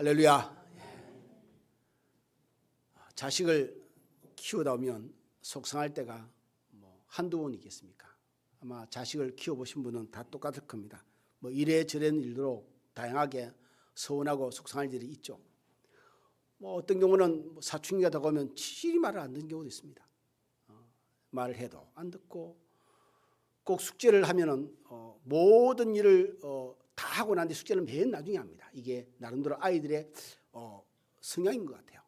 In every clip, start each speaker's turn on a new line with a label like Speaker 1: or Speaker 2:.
Speaker 1: 할렐루야. 자식을 키우다 보면 속상할 때가 한두 번이겠습니까? 아마 자식을 키워보신 분은 다 똑같을 겁니다. 이래저래 일로 다양하게 서운하고 속상할 일이 있죠. 어떤 경우는 사춘기가 다가오면 치질이 말을 안 듣는 경우도 있습니다. 말을 해도 안 듣고 꼭 숙제를 하면은 모든 일을 다 하고 난 뒤 숙제를 맨 나중에 합니다. 이게 나름대로 아이들의 성향인 것 같아요.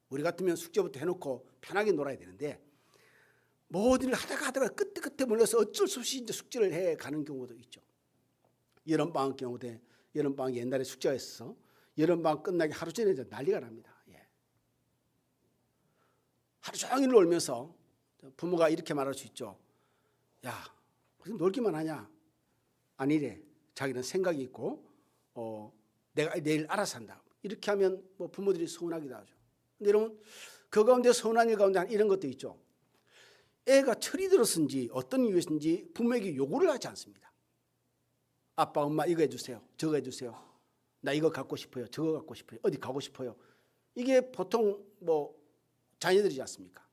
Speaker 1: 우리 같으면 숙제부터 해놓고 편하게 놀아야 되는데 모든 일을 하다가 끝에 몰려서 어쩔 수 없이 이제 숙제를 해 가는 경우도 있죠. 여름방학 경우에 여름방학 옛날에 숙제가 있어서 여름방학 끝나기 하루 전에 이제 난리가 납니다. 하루 종일 놀면서 부모가 이렇게 말할 수 있죠. 야, 무슨 놀기만 하냐? 아니래. 자기는 생각이 있고 내가 내일 알아서 한다. 이렇게 하면 부모들이 서운하기도 하죠. 근데 여러분 그 가운데 서운한 일 가운데 이런 것도 있죠. 애가 철이 들었는지 어떤 이유에서인지 부모에게 요구를 하지 않습니다. 아빠 엄마 이거 해주세요. 저거 해주세요. 나 이거 갖고 싶어요. 저거 갖고 싶어요. 어디 가고 싶어요. 이게 보통 자녀들이지 않습니까?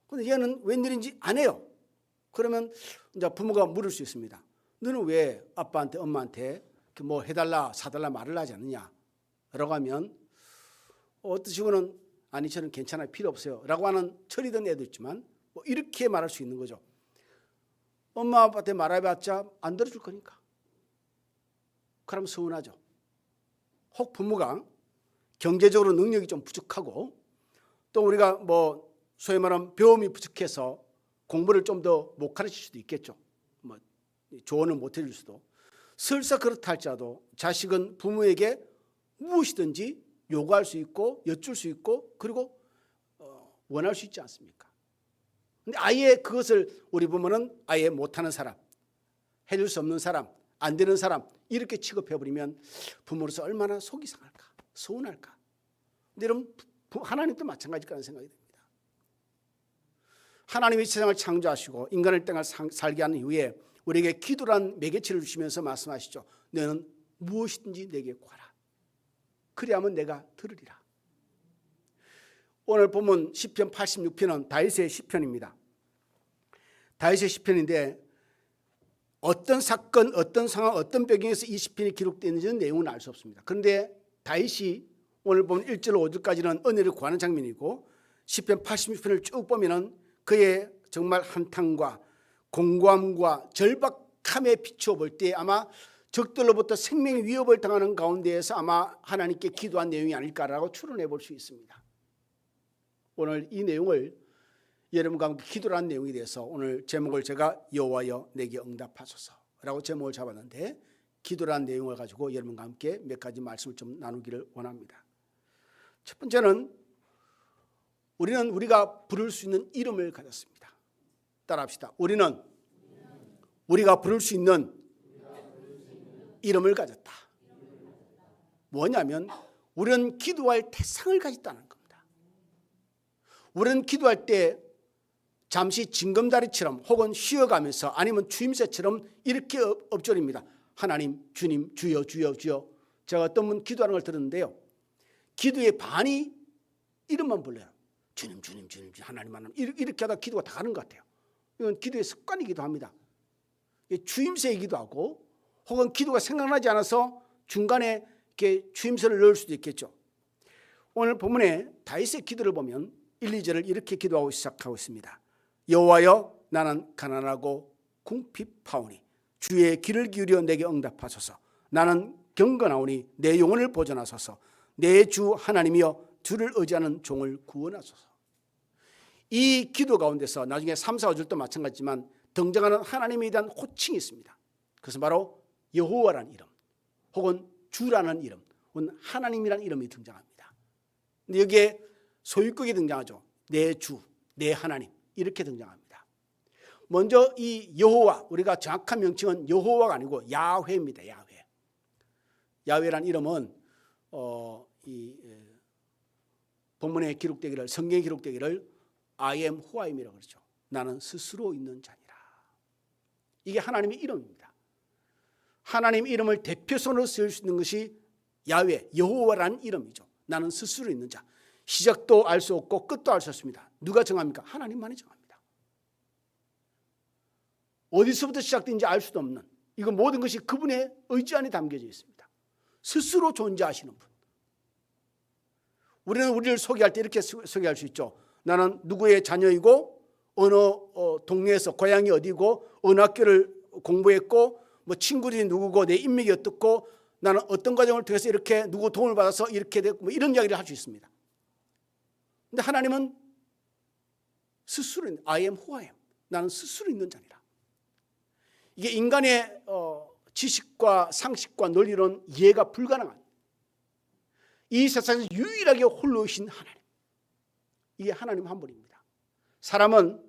Speaker 1: 그런데 얘는 웬일인지 안 해요. 그러면 이제 부모가 물을 수 있습니다. 너는 왜 아빠한테 엄마한테 해달라 사달라 말을 하지 않느냐 라고 하면 어떤 식으로는 아니 저는 괜찮아요. 필요 없어요 라고 하는 철이 든 애도 있지만 이렇게 말할 수 있는 거죠. 엄마 아빠한테 말해봤자 안 들어줄 거니까. 그럼 서운하죠. 혹 부모가 경제적으로 능력이 좀 부족하고 또 우리가 소위 말하면 배움이 부족해서 공부를 좀 더 못 가르칠 수도 있겠죠. 조언을 못 해줄 수도. 설사 그렇다 할지라도 자식은 부모에게 무엇이든지 요구할 수 있고 여쭐 수 있고 그리고 원할 수 있지 않습니까? 근데 아예 그것을 우리 부모는 아예 못하는 사람, 해줄 수 없는 사람, 안 되는 사람 이렇게 취급해버리면 부모로서 얼마나 속이 상할까, 서운할까. 근데 여러분 하나님도 마찬가지일 거라는 생각이 듭니다. 하나님이 세상을 창조하시고 인간을 땅을 살게 한 이후에 우리에게 기도란 매개체를 주시면서 말씀하시죠. 너는 무엇이든지 내게 구하라. 그리하면 내가 들으리라. 오늘 본문 시편 86편은 다윗의 시편입니다. 다윗의 시편인데 어떤 사건, 어떤 상황, 어떤 배경에서 이 시편이 기록되는지는 내용은 알 수 없습니다. 그런데 다윗이 오늘 보면 1절 5절까지는 은혜를 구하는 장면이고 시편 86편을 쭉 보면은 그의 정말 한탄과 공고함과 절박함에 비추어 볼 때 아마 적들로부터 생명의 위협을 당하는 가운데에서 아마 하나님께 기도한 내용이 아닐까라고 추론해 볼 수 있습니다. 오늘 이 내용을 여러분과 함께 기도라는 내용에 대해서 오늘 제목을 제가 여호와여 내게 응답하소서라고 제목을 잡았는데 기도라는 내용을 가지고 여러분과 함께 몇 가지 말씀을 좀 나누기를 원합니다. 첫 번째는 우리는 우리가 부를 수 있는 이름을 가졌습니다. 따라합시다. 우리는 우리가 부를 수 있는 이름을 가졌다. 뭐냐면 우리는 기도할 대상을 가졌다는 겁니다. 우리는 기도할 때 잠시 징검다리처럼 혹은 쉬어가면서 아니면 추임새처럼 이렇게 엎조립니다. 하나님, 주님, 주여, 주여, 주여. 제가 어떤 분 기도하는 걸 들었는데요. 기도의 반이 이름만 불러요. 주님, 주님, 주님, 하나님, 하나님. 이렇게 하다 기도가 다 가는 것 같아요. 이건 기도의 습관이기도 합니다. 추임새이기도 하고 혹은 기도가 생각나지 않아서 중간에 이렇게 추임새를 넣을 수도 있겠죠. 오늘 본문에 다윗의 기도를 보면 1, 2절을 이렇게 기도하고 시작하고 있습니다. 여호와여 나는 가난하고 궁핍하오니 주의 귀를 기울여 내게 응답하소서. 나는 경건하오니 내 영혼을 보존하소서. 내 주 하나님이여 주를 의지하는 종을 구원하소서. 이 기도 가운데서 나중에 3, 4, 5절도 마찬가지지만 등장하는 하나님에 대한 호칭이 있습니다. 그것은 바로 여호와라는 이름 혹은 주라는 이름 혹은 하나님이라는 이름이 등장합니다. 근데 여기에 소유격이 등장하죠. 내 주, 내 하나님 이렇게 등장합니다. 먼저 이 여호와, 우리가 정확한 명칭은 여호와가 아니고 야훼입니다. 야훼. 야훼라는 이름은 이 본문에 기록되기를, 성경에 기록되기를 I am who I am이라고 그러죠. 나는 스스로 있는 자니라. 이게 하나님의 이름입니다. 하나님 이름을 대표선으로 쓸 수 있는 것이 야훼, 여호와라는 이름이죠. 나는 스스로 있는 자. 시작도 알 수 없고 끝도 알 수 없습니다. 누가 정합니까? 하나님만이 정합니다. 어디서부터 시작된지 알 수도 없는, 이거 모든 것이 그분의 의지 안에 담겨져 있습니다. 스스로 존재하시는 분. 우리는 우리를 소개할 때 이렇게 소개할 수 있죠. 나는 누구의 자녀이고 어느 동네에서 고향이 어디고 어느 학교를 공부했고 뭐 친구들이 누구고 내 인맥이 어떻고 나는 어떤 과정을 통해서 이렇게 누구 도움을 받아서 이렇게 됐고 뭐 이런 이야기를 할 수 있습니다. 근데 하나님은 스스로 있는, I am who I am. 나는 스스로 있는 자니라. 이게 인간의 지식과 상식과 논리론 이해가 불가능한, 이 세상에서 유일하게 홀로이신 하나님, 이게 하나님 한 분입니다. 사람은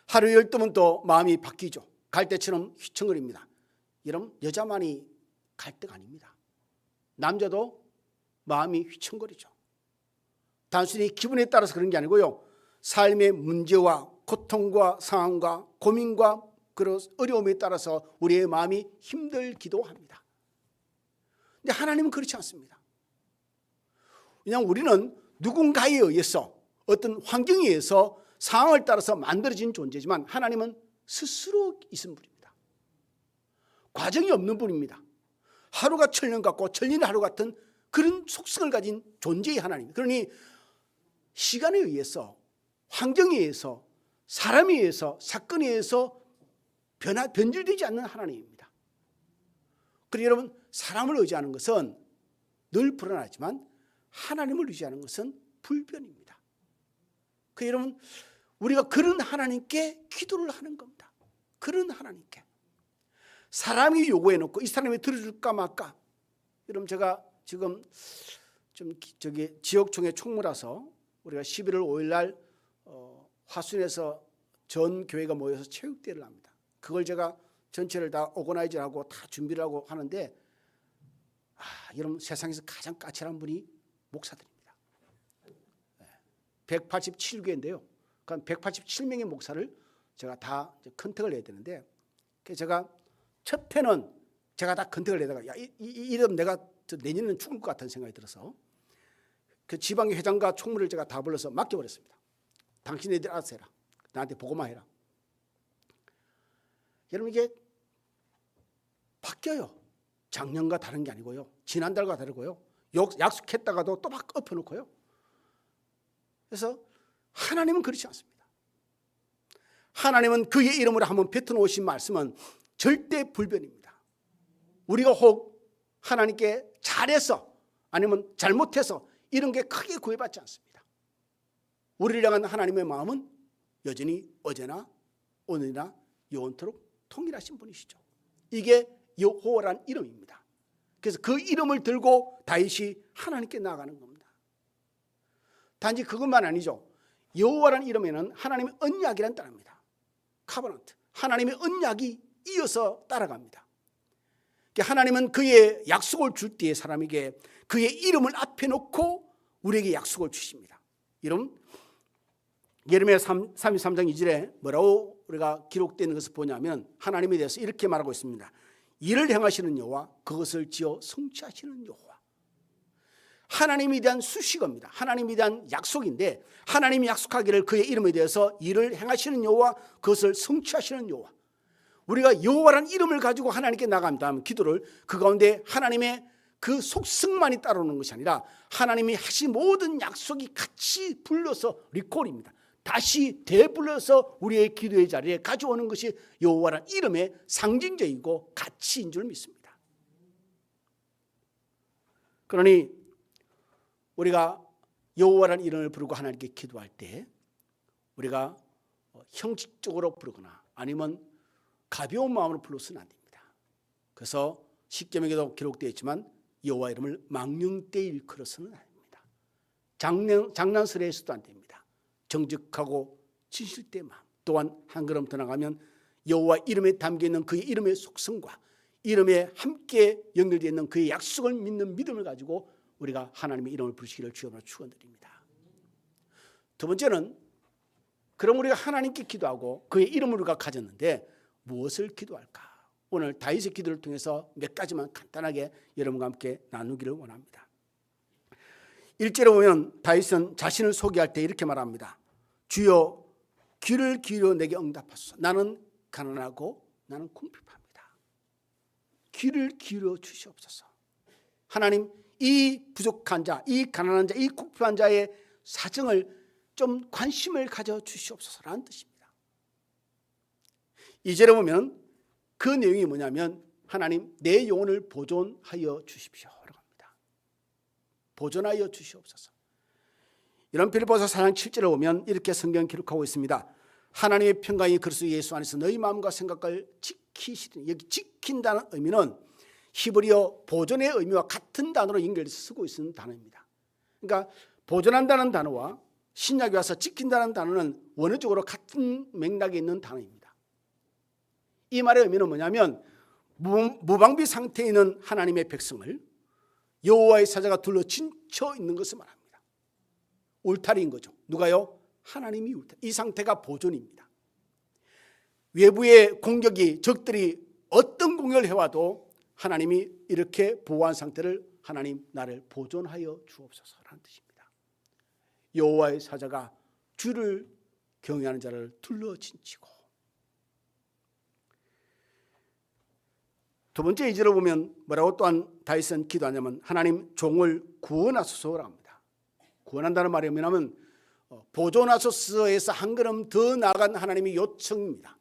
Speaker 1: 하루 12번 또 마음이 바뀌죠. 갈대처럼 휘청거립니다. 여러분, 여자만이 갈대가 아닙니다. 남자도 마음이 휘청거리죠. 단순히 기분에 따라서 그런 게 아니고요, 삶의 문제와 고통과 상황과 고민과 그런 어려움에 따라서 우리의 마음이 힘들기도 합니다. 근데 하나님은 그렇지 않습니다. 그냥 우리는 누군가에 의해서 어떤 환경에 의해서 상황을 따라서 만들어진 존재지만 하나님은 스스로 있은 분입니다. 과정이 없는 분입니다. 하루가 천년 같고 천년이 하루 같은 그런 속성을 가진 존재의 하나님. 그러니 시간에 의해서, 환경에 의해서, 사람에 의해서, 사건에 의해서 변질되지 않는 하나님입니다. 그리고 여러분, 사람을 의지하는 것은 늘 불안하지만 하나님을 의지하는 것은 불변입니다. 그 여러분, 우리가 그런 하나님께 기도를 하는 겁니다. 그런 하나님께. 사람이 요구해 놓고 이 사람이 들어줄까 말까. 여러분, 제가 지금 좀 지역총회 총무라서 우리가 11월 5일 날 화순에서 전 교회가 모여서 체육대회를 합니다. 그걸 제가 전체를 다 오거나이저하고 다 준비를 하고 하는데, 여러분, 세상에서 가장 까칠한 분이 목사들입니다. 187교회인데요. 그러니까 187명의 목사를 제가 다 컨택을 해야 되는데, 제가 첫 해는 제가 다 컨택을 내다가 이러면 내가 내년에는 죽을 것 같다는 생각이 들어서 그 지방의 회장과 총무를 제가 다 불러서 맡겨버렸습니다. 당신네들 알아서 해라. 나한테 보고만 해라. 여러분, 이게 바뀌어요. 작년과 다른 게 아니고요. 지난달과 다르고요. 약속했다가도 또 막 엎어놓고요. 그래서 하나님은 그렇지 않습니다. 하나님은 그의 이름으로 한번 뱉어놓으신 말씀은 절대 불변입니다. 우리가 혹 하나님께 잘해서 아니면 잘못해서 이런 게 크게 구애받지 않습니다. 우리를 향한 하나님의 마음은 여전히 어제나 오늘이나 영원토록 통일하신 분이시죠. 이게 여호와라는 이름입니다. 그래서 그 이름을 들고 다윗이 하나님께 나아가는 겁니다. 단지 그것만 아니죠. 여호와라는 이름에는 하나님의 언약이라는 단어입니다. 카버넌트, 하나님의 언약이 이어서 따라갑니다. 하나님은 그의 약속을 줄 때에 사람에게 그의 이름을 앞에 놓고 우리에게 약속을 주십니다. 여러분, 예레미야 33장 2절에 뭐라고 우리가 기록된 것을 보냐면 하나님에 대해서 이렇게 말하고 있습니다. 이를 행하시는 여호와, 그것을 지어 성취하시는 여호와. 하나님에 대한 수식어입니다. 하나님에 대한 약속인데, 하나님이 약속하기를 그의 이름에 대해서 이를 행하시는 여호와, 그것을 성취하시는 여호와. 우리가 여호와라는 이름을 가지고 하나님께 나갑니다 하면 기도를, 그 가운데 하나님의 그 속성만이 따라오는 것이 아니라 하나님이 하신 모든 약속이 같이 불러서 리콜입니다. 다시 되불러서 우리의 기도의 자리에 가져오는 것이 여호와라는 이름의 상징적이고 가치인 줄 믿습니다. 그러니 우리가 여호와라는 이름을 부르고 하나님께 기도할 때 우리가 형식적으로 부르거나 아니면 가벼운 마음으로 불러서는 안 됩니다. 그래서 십계명에도 기록되어 있지만 여호와 이름을 망령되이 일컬어서는 안 됩니다. 장난스레 해서도 안 됩니다. 정직하고 진실된 마음. 또한 한 걸음 더 나가면 여호와 이름에 담겨있는 그의 이름의 속성과 이름에 함께 연결되어 있는 그의 약속을 믿는 믿음을 가지고 우리가 하나님의 이름을 부르시기를 주여로 축원드립니다. 두 번째는, 그럼 우리가 하나님께 기도하고 그의 이름을 우리가 가졌는데 무엇을 기도할까? 오늘 다윗의 기도를 통해서 몇 가지만 간단하게 여러분과 함께 나누기를 원합니다. 1절에 보면 다윗은 자신을 소개할 때 이렇게 말합니다. 주여 귀를 기울여 내게 응답하소서. 나는 가난하고 나는 궁핍합니다. 귀를 기울여 주시옵소서. 하나님, 이 부족한 자, 이 가난한 자, 이 궁핍한 자의 사정을 좀 관심을 가져 주시옵소서라는 뜻입니다. 2절에 보면 그 내용이 뭐냐면 하나님, 내 영혼을 보존하여 주십시오 라고 합니다. 보존하여 주시옵소서. 이런 빌립보서 4장 7절에 보면 이렇게 성경 기록하고 있습니다. 하나님의 평강이 그리스도 예수 안에서 너희 마음과 생각을 지키시리니, 여기 지킨다는 의미는 히브리어 보존의 의미와 같은 단어로 연결해서 쓰고 있는 단어입니다. 그러니까 보존한다는 단어와 신약에 와서 지킨다는 단어는 원어적으로 같은 맥락에 있는 단어입니다. 이 말의 의미는 뭐냐면 무방비 상태에 있는 하나님의 백성을 여호와의 사자가 둘러 진쳐 있는 것을 말합니다. 울타리인 거죠. 누가요? 하나님이 울타리. 이 상태가 보존입니다. 외부의 공격이, 적들이 어떤 공격을 해와도 하나님이 이렇게 보호한 상태를 하나님 나를 보존하여 주옵소서라는 뜻입니다. 여호와의 사자가 주를 경외하는 자를 둘러 진치고. 두 번째 2절을 보면 뭐라고 또한 다윗은 기도하냐면 하나님 종을 구원하소서라고 합니다. 구원한다는 말이 뭐냐면 보존하소서에서 한 걸음 더 나아간 하나님의 요청입니다.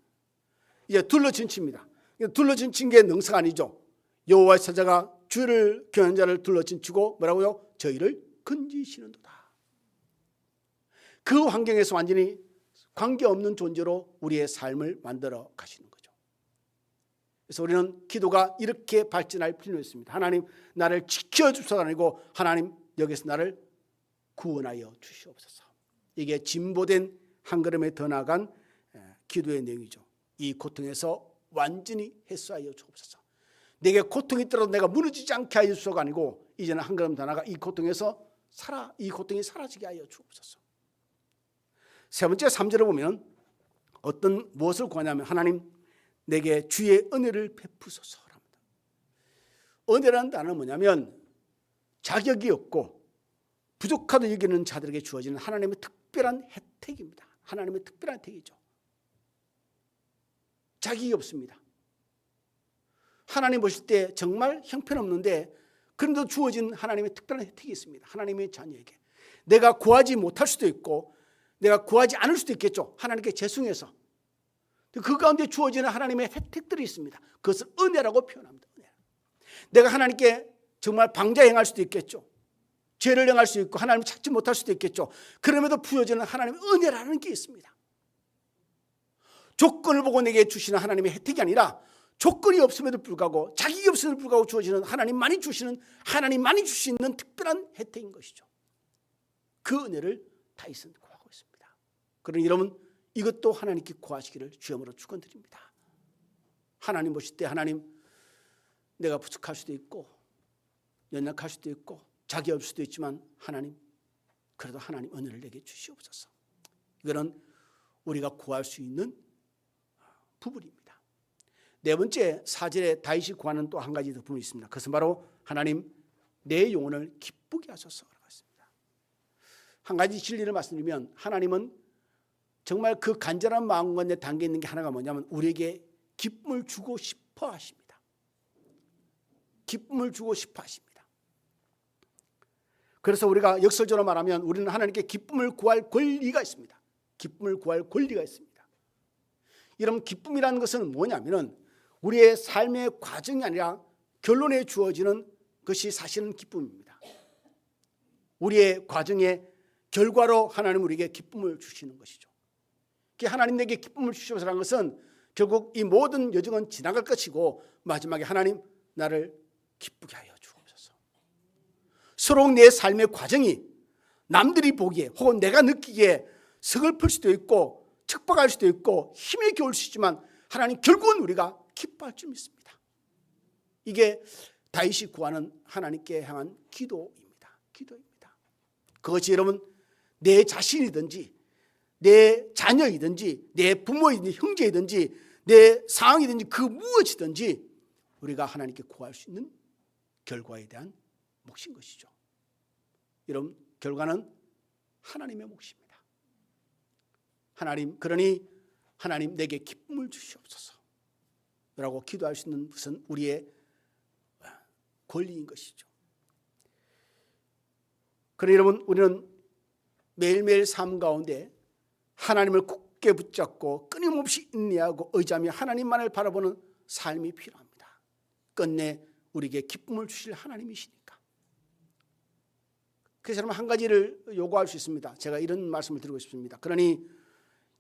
Speaker 1: 이제 둘러 진칩니다. 둘러 진친 게 능사가 아니죠. 여호와의 사자가 주를 경외하는 자를 둘러 진치고 뭐라고요? 저희를 건지시는도다. 그 환경에서 완전히 관계없는 존재로 우리의 삶을 만들어 가시는 거죠. 그래서 우리는 기도가 이렇게 발전할 필요가 있습니다. 하나님, 나를 지켜주소서가 아니고 하나님, 여기서 나를 구원하여 주시옵소서. 이게 진보된 한 걸음에 더 나아간 기도의 내용이죠. 이 고통에서 완전히 해소하여 주옵소서. 내게 고통이 있더라도 내가 무너지지 않게 하여 주소서가 아니고 이제는 한 걸음 더 나아가 이 고통에서 이 고통이 사라지게 하여 주옵소서. 세 번째 3절을 보면 무엇을 구하냐면 하나님, 내게 주의 은혜를 베푸소서랍니다. 은혜라는 단어는 뭐냐면 자격이 없고 부족하다고 여기는 자들에게 주어지는 하나님의 특별한 혜택입니다. 하나님의 특별한 혜택이죠. 자격이 없습니다. 하나님 보실 때 정말 형편없는데 그런데도 주어진 하나님의 특별한 혜택이 있습니다. 하나님의 자녀에게. 내가 구하지 못할 수도 있고 내가 구하지 않을 수도 있겠죠. 하나님께 죄송해서. 그 가운데 주어지는 하나님의 혜택들이 있습니다. 그것을 은혜라고 표현합니다. 은혜. 내가 하나님께 정말 방자 행할 수도 있겠죠. 죄를 행할 수 있고 하나님을 찾지 못할 수도 있겠죠. 그럼에도 부여지는 하나님의 은혜라는 게 있습니다. 조건을 보고 내게 주시는 하나님의 혜택이 아니라 조건이 없음에도 불구하고 자격이 없음에도 불구하고 주어지는 하나님만이 주시는 하나님만이 주실 수 있는 특별한 혜택인 것이죠. 그 은혜를 다윗은 구하고 있습니다. 그러니 여러분 이것도 하나님께 구하시기를 주여으로 축원드립니다. 하나님 보실 때 하나님 내가 부족할 수도 있고 연약할 수도 있고 자기 없을 수도 있지만 하나님 그래도 하나님 은혜를 내게 주시옵소서. 이거는 우리가 구할 수 있는 부분입니다. 네 번째 4절에 다윗이 구하는 또 한 가지 더 부분이 있습니다. 그것은 바로 하나님 내 영혼을 기쁘게 하소서라고 했습니다. 한 가지 진리를 말씀드리면 하나님은 정말 그 간절한 마음 가운데 담겨 있는 게 하나가 뭐냐면 우리에게 기쁨을 주고 싶어 하십니다. 기쁨을 주고 싶어 하십니다. 그래서 우리가 역설적으로 말하면 우리는 하나님께 기쁨을 구할 권리가 있습니다. 기쁨을 구할 권리가 있습니다. 여러분 기쁨이라는 것은 뭐냐면은 우리의 삶의 과정이 아니라 결론에 주어지는 것이 사실은 기쁨입니다. 우리의 과정의 결과로 하나님 우리에게 기쁨을 주시는 것이죠. 하나님 내게 기쁨을 주시옵소서라는 것은 결국 이 모든 여정은 지나갈 것이고 마지막에 하나님 나를 기쁘게 하여 주옵소서. 서로 내 삶의 과정이 남들이 보기에 혹은 내가 느끼기에 서글플 수도 있고 척박할 수도 있고 힘에 겨울 수 있지만 하나님 결국은 우리가 기뻐할 줄 믿습니다. 이게 다윗이 구하는 하나님께 향한 기도입니다. 기도입니다. 그것이 여러분 내 자신이든지 내 자녀이든지 내 부모이든지 형제이든지 내 상황이든지 그 무엇이든지 우리가 하나님께 구할 수 있는 결과에 대한 몫인 것이죠. 이런 결과는 하나님의 몫입니다. 하나님, 그러니 하나님 내게 기쁨을 주시옵소서 라고 기도할 수 있는 것은 우리의 권리인 것이죠. 그러니 여러분, 우리는 매일매일 삶 가운데 하나님을 굳게 붙잡고 끊임없이 인내하고 의지하며 하나님만을 바라보는 삶이 필요합니다. 끝내 우리에게 기쁨을 주실 하나님이시니까. 그래서 여러분, 한 가지를 요구할 수 있습니다. 제가 이런 말씀을 드리고 싶습니다. 그러니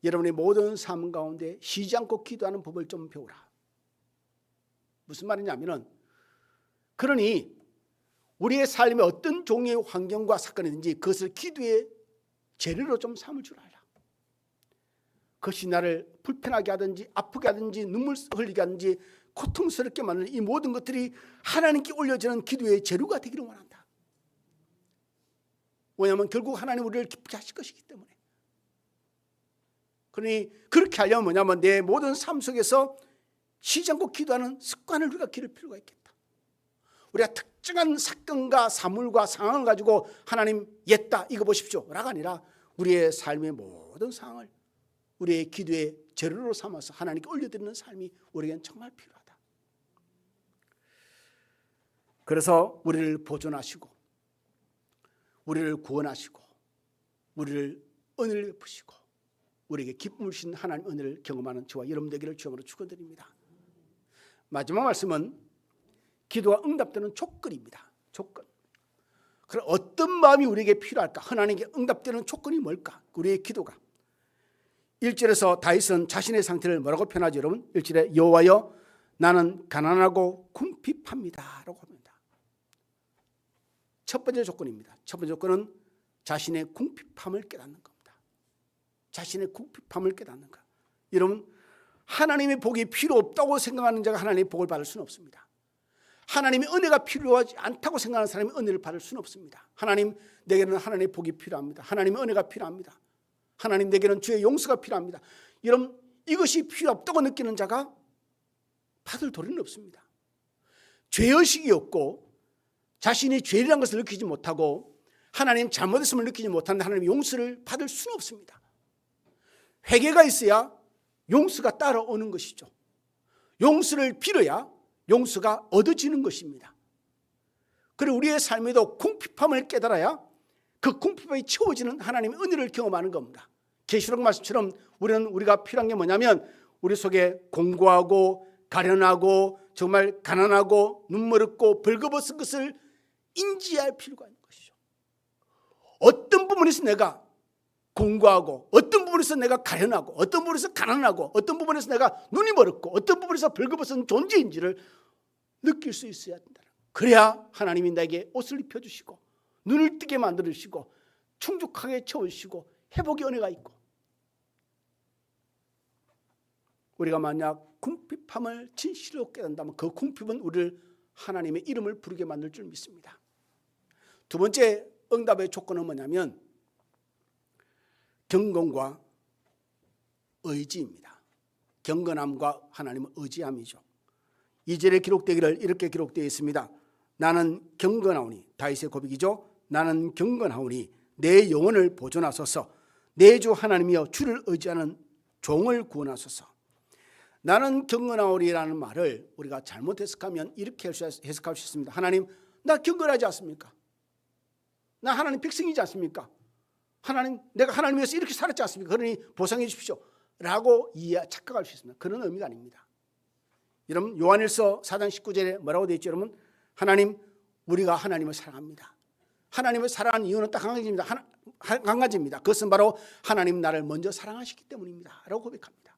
Speaker 1: 여러분의 모든 삶 가운데 쉬지 않고 기도하는 법을 좀 배우라. 무슨 말이냐면은, 그러니 우리의 삶에 어떤 종류의 환경과 사건이든지 그것을 기도의 재료로 좀 삼을 줄 알라. 그것이 나를 불편하게 하든지 아프게 하든지 눈물 흘리게 하든지 고통스럽게 만드는 이 모든 것들이 하나님께 올려지는 기도의 재료가 되기를 원한다. 왜냐하면 결국 하나님 우리를 기쁘게 하실 것이기 때문에. 그러니 그렇게 하려면 뭐냐면 내 모든 삶 속에서 쉬지 않고 기도하는 습관을 우리가 기를 필요가 있겠다. 우리가 특정한 사건과 사물과 상황을 가지고 하나님 옛다 이거 보십시오 라가 아니라 우리의 삶의 모든 상황을 우리의 기도의 재료로 삼아서 하나님께 올려드리는 삶이 우리에겐 정말 필요하다. 그래서 우리를 보존하시고 우리를 구원하시고 우리를 은혜를 베푸시고 우리에게 기쁨을 주신 하나님 은혜를 경험하는 저와 여러분 되기를 주님으로 축원드립니다. 마지막 말씀은 기도가 응답되는 조건입니다. 조건. 그럼 어떤 마음이 우리에게 필요할까? 하나님께 응답되는 조건이 뭘까? 우리의 기도가. 1절에서 다윗은 자신의 상태를 뭐라고 표현하죠, 여러분? 1절에 여호와여 나는 가난하고 궁핍합니다 라고 합니다. 첫 번째 조건입니다. 첫 번째 조건은 자신의 궁핍함을 깨닫는 겁니다. 자신의 궁핍함을 깨닫는 것. 여러분, 하나님의 복이 필요 없다고 생각하는 자가 하나님의 복을 받을 수는 없습니다. 하나님의 은혜가 필요하지 않다고 생각하는 사람이 은혜를 받을 수는 없습니다. 하나님, 내게는 하나님의 복이 필요합니다. 하나님의 은혜가 필요합니다. 하나님, 내게는 주의 용서가 필요합니다. 여러분, 이것이 필요 없다고 느끼는 자가 받을 도리는 없습니다. 죄의식이 없고 자신이 죄라는 것을 느끼지 못하고 하나님 잘못했음을 느끼지 못하는데 하나님의 용서를 받을 수는 없습니다. 회개가 있어야 용서가 따라오는 것이죠. 용서를 빌어야 용서가 얻어지는 것입니다. 그리고 우리의 삶에도 궁핍함을 깨달아야 그 궁핍함이 채워지는 하나님의 은혜를 경험하는 겁니다. 계시록 말씀처럼 우리가 필요한 게 뭐냐면 우리 속에 공고하고 가련하고 정말 가난하고 눈물 없고 벌거벗은 것을 인지할 필요가 있는 것이죠. 어떤 부분에서 내가 공고하고 어떤 부분에서 내가 가련하고 어떤 부분에서 가난하고 어떤 부분에서 내가 눈이 멀었고 어떤 부분에서 벌거벗은 존재인지를 느낄 수 있어야 된다. 그래야 하나님이 나에게 옷을 입혀주시고 눈을 뜨게 만들어주시고 충족하게 채워주시고 회복의 은혜가 있고, 우리가 만약 궁핍함을 진실로 깨닫는다면 그 궁핍은 우리를 하나님의 이름을 부르게 만들 줄 믿습니다. 두 번째 응답의 조건은 뭐냐면 경건과 의지입니다. 경건함과 하나님을 의지함이죠. 2절에 기록되기를 이렇게 기록되어 있습니다. 나는 경건하오니, 다윗의 고백이죠. 나는 경건하오니 내 영혼을 보존하소서. 내 주 하나님이여 주를 의지하는 종을 구원하소서. 나는 경건하오리라는 말을 우리가 잘못 해석하면 이렇게 해석할 수 있습니다. 하나님, 나 경건하지 않습니까? 나 하나님 백성이지 않습니까? 하나님, 내가 하나님 위해서 이렇게 살았지 않습니까? 그러니 보상해 주십시오 라고 착각할 수 있습니다. 그런 의미가 아닙니다. 여러분, 요한일서 4장 19절에 뭐라고 되어 있죠? 여러분, 하나님, 우리가 하나님을 사랑합니다. 하나님을 사랑하는 이유는 딱 한 가지입니다. 그것은 바로 하나님 나를 먼저 사랑하시기 때문입니다 라고 고백합니다.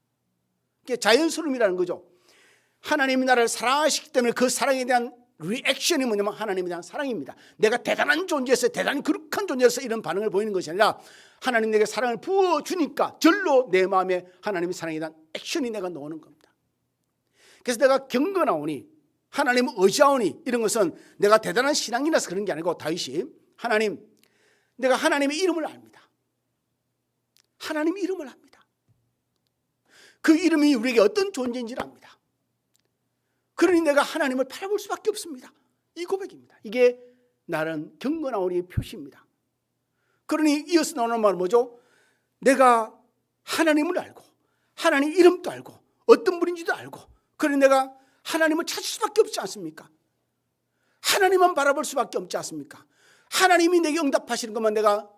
Speaker 1: 그게 자연스러움이라는 거죠. 하나님이 나를 사랑하시기 때문에 그 사랑에 대한 리액션이 뭐냐면 하나님에 대한 사랑입니다. 내가 대단한 존재에서 대단히 거룩한 존재에서 이런 반응을 보이는 것이 아니라 하나님 내게 사랑을 부어주니까 절로 내 마음에 하나님의 사랑에 대한 액션이 내가 나오는 겁니다. 그래서 내가 경건하오니 하나님을 의지하오니 이런 것은 내가 대단한 신앙이라서 그런 게 아니고 다윗이 하나님, 내가 하나님의 이름을 압니다. 하나님의 이름을 압니다. 그 이름이 우리에게 어떤 존재인지를 압니다. 그러니 내가 하나님을 바라볼 수밖에 없습니다. 이 고백입니다. 이게 나는 경건한 우리의 표시입니다. 그러니 이어서 나오는 말은 뭐죠? 내가 하나님을 알고 하나님 이름도 알고 어떤 분인지도 알고, 그러니 내가 하나님을 찾을 수밖에 없지 않습니까? 하나님만 바라볼 수밖에 없지 않습니까? 하나님이 내게 응답하시는 것만 내가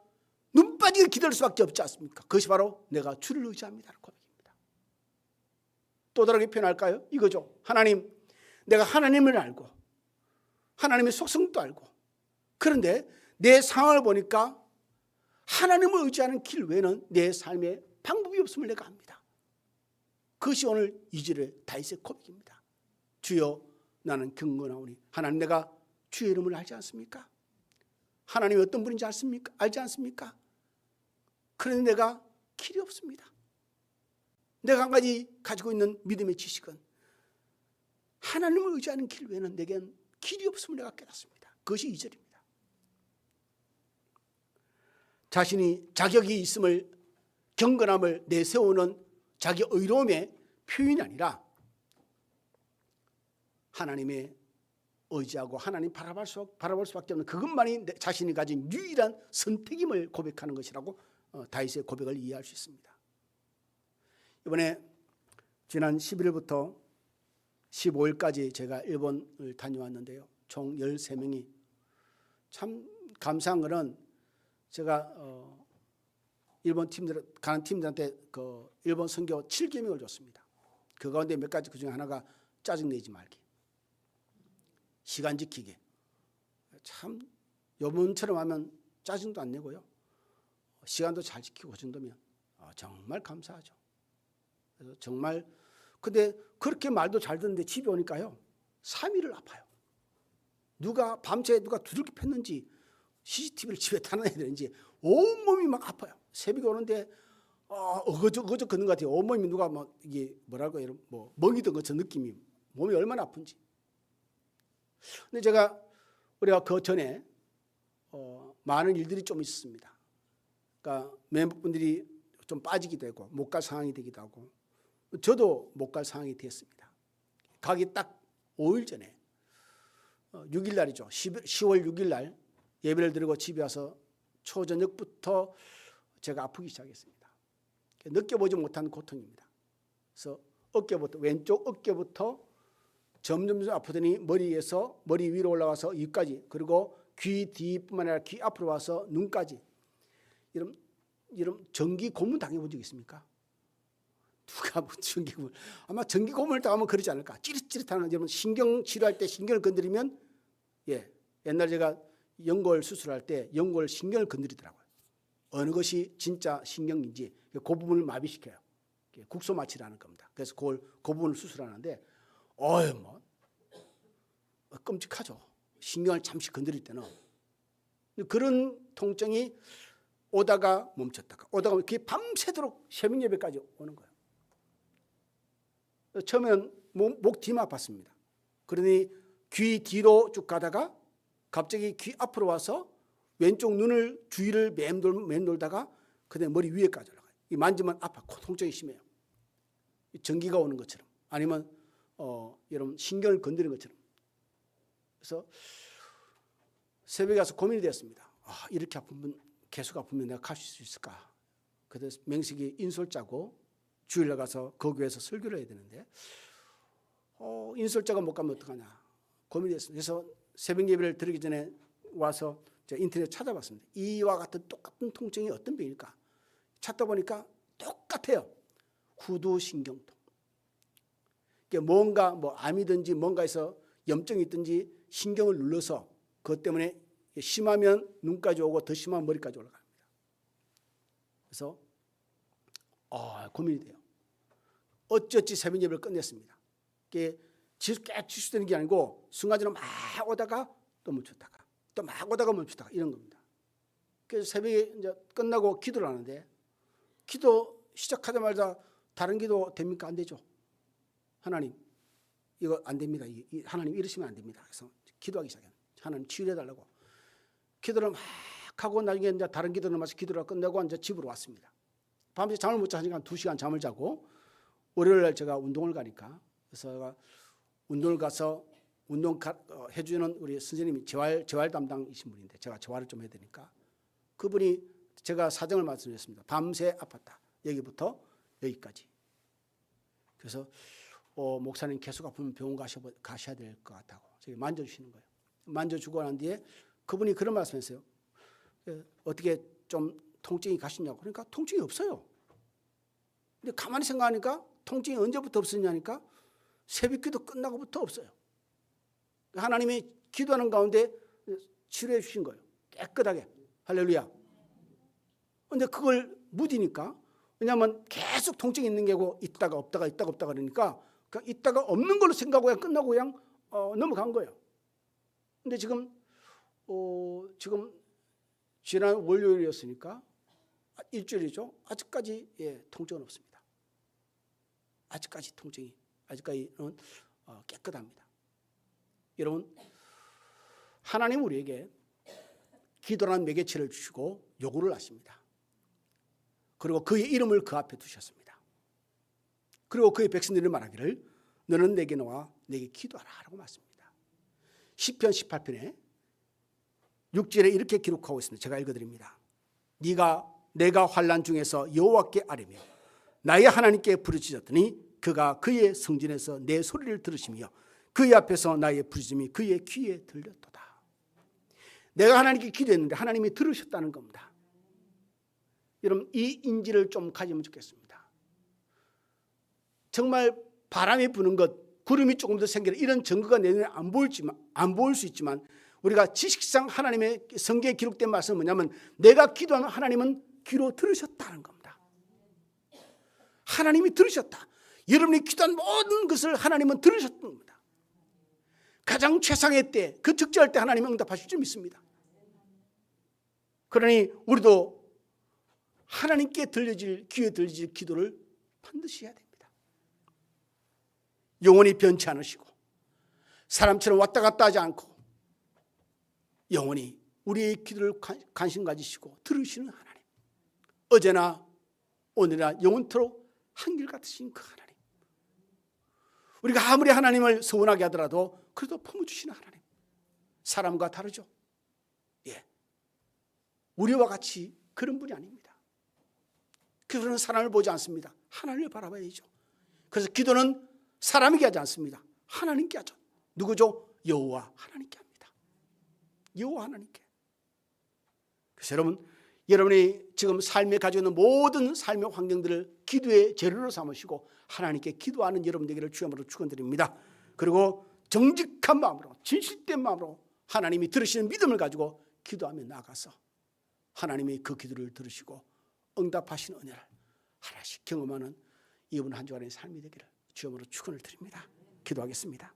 Speaker 1: 눈 빠지게 기다릴 수밖에 없지 않습니까? 그것이 바로 내가 주를 의지합니다. 고백입니다. 또 다르게 표현할까요? 이거죠. 하나님, 내가 하나님을 알고 하나님의 속성도 알고, 그런데 내 상황을 보니까 하나님을 의지하는 길 외에는 내 삶에 방법이 없음을 내가 압니다. 그것이 오늘 2절의 다윗의 고백입니다. 주여, 나는 경건하오니. 하나님, 내가 주의 이름을 알지 않습니까? 하나님이 어떤 분인지 알지 않습니까? 그런데 내가 길이 없습니다. 내가 한 가지 가지고 있는 믿음의 지식은 하나님을 의지하는 길 외에는 내겐 길이 없음을 내가 깨닫습니다. 그것이 2절입니다. 자신이 자격이 있음을, 경건함을 내세우는 자기 의로움의 표현이 아니라 하나님의 의지하고 하나님 바라볼 수밖에 없는 그것만이 자신이 가진 유일한 선택임을 고백하는 것이라고 다윗의 고백을 이해할 수 있습니다. 이번에 지난 11일부터 15일까지 제가 일본을 다녀왔는데요. 총 13명이, 참 감사한 것은 제가 일본 팀들 가는 팀들한테 그 일본 선교 7계명을 줬습니다. 그 가운데 몇 가지, 그 중에 하나가 짜증내지 말기, 시간 지키기. 참 여러분처럼 하면 짜증도 안 내고요, 시간도 잘 지키고, 그 정도면 정말 감사하죠. 그래서 정말, 근데 그렇게 말도 잘 듣는데 집에 오니까요 3일을 아파요. 누가 밤새 누가 두들겨 팼는지, CCTV를 집에 달아놔야 되는지 온몸이 막 아파요. 새벽에 오는데 어거저 걷는 것 같아요. 온몸이 누가 막 이게 뭐랄까, 이런 뭐 멍이든 것처럼 느낌이, 몸이 얼마나 아픈지. 근데 우리가 그 전에 많은 일들이 좀 있었습니다. 그러니까 멤버분들이 좀 빠지기도 하고 못 갈 상황이 되기도 하고, 저도 못 갈 상황이 됐습니다. 가기 딱 5일 전에 6일 날이죠. 10월 6일 날 예배를 드리고 집에 와서 초저녁부터 제가 아프기 시작했습니다. 느껴보지 못한 고통입니다. 그래서 왼쪽 어깨부터 점점 아프더니 머리 위로 올라가서 입까지, 그리고 귀 뒤뿐만 아니라 귀 앞으로 와서 눈까지, 이런 전기 고문 당해본 적 있습니까? 누가 전기 고문, 아마 전기 고문을 당하면 그러지 않을까. 찌릿찌릿하는, 여러분 신경 치료할 때 신경을 건드리면, 옛날 제가 연골 수술할 때 연골 신경을 건드리더라고요. 어느 것이 진짜 신경인지 그 부분을 마비시켜요. 국소 마취라는 겁니다. 그래서 그 부분을 수술하는데 끔찍하죠. 신경을 잠시 건드릴 때는. 그런 통증이 오다가 멈췄다가 그게 밤새도록 새벽 예배까지 오는 거예요. 처음에는 목 뒤만 아팠습니다. 그러니 귀 뒤로 쭉 가다가 갑자기 귀 앞으로 와서 왼쪽 눈을 주위를 맴돌다가 그다음에 머리 위에까지 올라가요. 이 만지면 아파, 통증이 심해요. 전기가 오는 것처럼, 아니면 여러분 신경을 건드리는 것처럼. 그래서 새벽에 가서 고민이 되었습니다. 이렇게 계속 아프면 내가 갈 수 있을까? 그래서 명식이 인솔 짜고 주일날 가서 그 교회에서 설교를 해야 되는데 인솔 짜고 못 가면 어떡하냐 고민이 됐습니다. 그래서 새벽 예배를 드리기 전에 와서 제가 인터넷 찾아봤습니다. 이와 같은 똑같은 통증이 어떤 병일까? 찾다 보니까 똑같아요. 후두신경통. 뭔가 암이든지 뭔가에서 염증이 있든지 신경을 눌러서 그것 때문에 심하면 눈까지 오고 더 심하면 머리까지 올라갑니다. 그래서 고민이 돼요. 어찌어찌 새벽 예배를 끝냈습니다. 이게 계속 치수되는 게 아니고 순간적으로 막 오다가 또 멈췄다가 또 막 오다가 멈췄다가 이런 겁니다. 그래서 새벽에 이제 끝나고 기도를 하는데, 기도 시작하자마자 다른 기도 됩니까? 안 되죠. 하나님 이거 안 됩니다. 하나님 이러시면 안 됩니다. 그래서 기도하기 시작해요. 하나님 치유해달라고 기도를 막 하고, 나중에 이제 다른 기도를 마쳐 기도를 끝내고 이제 집으로 왔습니다. 밤새 잠을 못 자니까 2시간 잠을 자고 월요일 날 제가 운동을 가니까, 그래서 제가 운동을 가서 해주는 우리 선생님이 재활 담당이신 분인데 제가 재활을 좀 해야 되니까 그분이 제가 사정을 말씀드렸습니다. 밤새 아팠다. 여기부터 여기까지. 그래서 목사님 계속 아프면 병원 가셔야 될 것 같다고 저기 만져주시는 거예요. 만져주고 난 뒤에 그분이 그런 말씀했어요. 어떻게 좀 통증이 가시냐고. 그러니까 통증이 없어요. 근데 가만히 생각하니까 통증이 언제부터 없었냐니까 새벽기도 끝나고부터 없어요. 하나님이 기도하는 가운데 치료해 주신 거예요. 깨끗하게. 할렐루야. 그런데 그걸 무디니까, 왜냐하면 계속 통증이 있는 게고 있다가 없다가 그러니까 그냥 있다가 없는 걸로 생각하고 그냥 끝나고 그냥 넘어간 거예요. 근데 지금 지난 월요일이었으니까 일주일이죠. 아직까지 통증은 없습니다. 아직까지는 깨끗합니다. 여러분, 하나님 우리에게 기도라는 매개체를 주시고 요구를 하십니다. 그리고 그의 이름을 그 앞에 두셨습니다. 그리고 그의 백성들이 말하기를 너는 내게 나와 내게 기도하라 라고 말씀합니다. 시편 18편에 6절에 이렇게 기록하고 있습니다. 제가 읽어드립니다. 내가 환난 중에서 여호와께 아뢰며 나의 하나님께 부르짖었더니 그가 그의 성전에서 내 소리를 들으시며 그의 앞에서 나의 부르짖음이 그의 귀에 들렸도다. 내가 하나님께 기도했는데 하나님이 들으셨다는 겁니다. 여러분, 이 인지를 좀 가지면 좋겠습니다. 정말 바람이 부는 것, 구름이 조금 더 생기는 이런 증거가 내 눈에 안 보일 수 있지만 우리가 지식상 하나님의 성경에 기록된 말씀은 뭐냐면 내가 기도하는 하나님은 귀로 들으셨다는 겁니다. 하나님이 들으셨다. 여러분이 기도한 모든 것을 하나님은 들으셨던 겁니다. 가장 최상의 때, 그 적절할 때 하나님이 응답하실 줄 믿습니다. 그러니 우리도 하나님께 귀에 들려질 기도를 반드시 해야 됩니다. 영원히 변치 않으시고 사람처럼 왔다 갔다 하지 않고 영원히 우리의 기도를 관심 가지시고 들으시는 하나님, 어제나 오늘이나 영원토록 한결같으신 그 하나님, 우리가 아무리 하나님을 서운하게 하더라도 그래도 품어주시는 하나님, 사람과 다르죠. 우리와 같이 그런 분이 아닙니다. 그분은 사람을 보지 않습니다. 하나님을 바라봐야죠. 그래서 기도는 사람에게 하지 않습니다. 하나님께 하죠. 누구죠? 여호와 하나님께 합니다. 여호와 하나님께. 그래서 여러분이 지금 삶에 가지고 있는 모든 삶의 환경들을 기도의 재료로 삼으시고 하나님께 기도하는 여러분 되기를 주님으로 축원드립니다. 그리고 정직한 마음으로, 진실된 마음으로 하나님이 들으시는 믿음을 가지고 기도하며 나아가서 하나님이 그 기도를 들으시고 응답하시는 은혜를 하나씩 경험하는 이번 한 주간의 삶이 되기를 주님으로 축원을 드립니다. 기도하겠습니다.